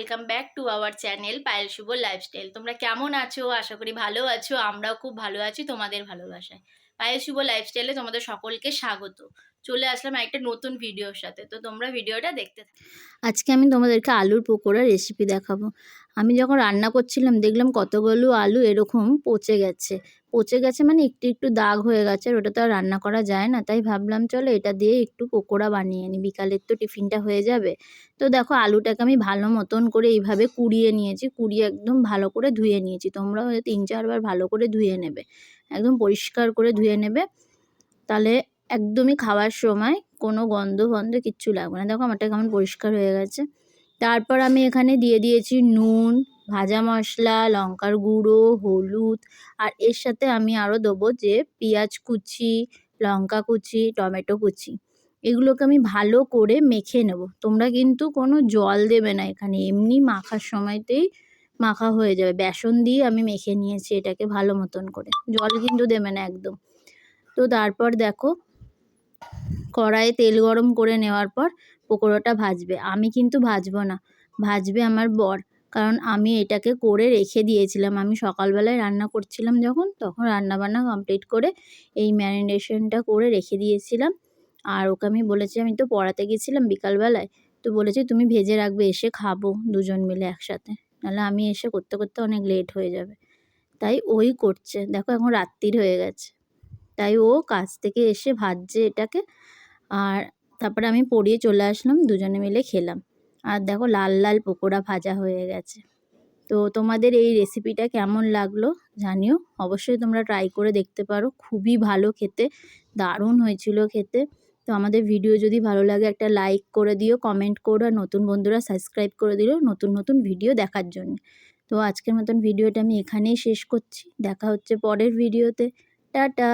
Welcome back to our channel Payel Shubho lifestyle. তোমরা কেমন আছো? আশা করি ভালো আছো। আমরাও খুব ভালো আছি তোমাদের ভালোবাসায়। পায়েল শুভ লাইফস্টাইলে তোমাদের সকলকে স্বাগত। চলে আসলাম একটা নতুন ভিডিওর সাথে, তো তোমরা ভিডিওটা দেখতে থাকো। আজকে আমি তোমাদেরকে আলুর পকোড়া রেসিপি দেখাবো। আমি যখন রান্না করছিলাম দেখলাম কতগুলো আলু এরকম পচে গেছে। পচে গেছে মানে একটু একটু দাগ হয়ে গেছে, আর ওটা তো আর রান্না করা যায় না। তাই ভাবলাম চলো এটা দিয়ে একটু পকোড়া বানিয়ে নিই, বিকালের তো টিফিনটা হয়ে যাবে। তো দেখো আলুটাকে আমি ভালো মতন করে এইভাবে কুড়িয়ে নিয়েছি, কুড়িয়ে একদম ভালো করে ধুয়ে নিয়েছি। তোমরাও 3-4 বার ভালো করে ধুয়ে নেবে, একদম পরিষ্কার করে ধুয়ে নেবে। তাহলে একদমই খাওয়ার সময় কোনো গন্ধ ফন্ধ কিচ্ছু লাগবে না। দেখো আমারটা কেমন পরিষ্কার হয়ে গেছে। তারপর আমি এখানে দিয়ে দিয়েছি নুন, ভাজা মশলা, লঙ্কার গুঁড়ো, হলুদ, আর এর সাথে আমি আরও দেবো যে পেঁয়াজ কুচি, লঙ্কা কুচি, টমেটো কুচি। এগুলোকে আমি ভালো করে মেখে নেব। তোমরা কিন্তু কোনো জল দেবে না এখানে, এমনি মাখার সময়তেই মাখা হয়ে যাবে। বেসন দিয়ে আমি মেখে নিয়েছি এটাকে ভালো মতন করে, জল কিন্তু দেবে না একদম। তো তারপর দেখো কড়াইয়ে তেল গরম করে নেওয়ার পর পকোড়াটা ভাজবে। আমি কিন্তু ভাজবো না, ভাজবে আমার বর। কারণ আমি এটাকে করে রেখে দিয়েছিলাম। আমি সকালবেলায় রান্না করছিলাম যখন, তখন রান্নাবান্না কমপ্লিট করে এই ম্যারিনেশনটা করে রেখে দিয়েছিলাম। আর ওকে আমি বলেছি, আমি তো পড়াতে গেছিলাম বিকালবেলায়, তো বলেছি তুমি ভেজে রাখবে, এসে খাবো দুজন মিলে একসাথে, নাহলে আমি এসে করতে করতে অনেক লেট হয়ে যাবে। তাই ওই করছে। দেখো এখন রাত্রির হয়ে গেছে, তাই ও কাজ থেকে এসে ভাজছে এটাকে। আর তারপরে আমি পড়িয়ে চলে আসলাম, দুজনে মিলে খেলাম। আর দেখো লাল লাল পকোড়া ভাজা হয়ে গেছে। তো তোমাদের এই রেসিপিটা কেমন লাগলো জানিও, অবশ্যই তোমরা ট্রাই করে দেখতে পারো। খুবই ভালো খেতে, দারুণ হয়েছিল খেতে। তো আমাদের ভিডিও যদি ভালো লাগে একটা লাইক করে দিও, কমেন্ট করো, আর নতুন বন্ধুরা সাবস্ক্রাইব করে দিও নতুন নতুন ভিডিও দেখার জন্য। তো আজকের মতন ভিডিওটা আমি এখানেই শেষ করছি, দেখা হচ্ছে পরের ভিডিওতে। টাটা।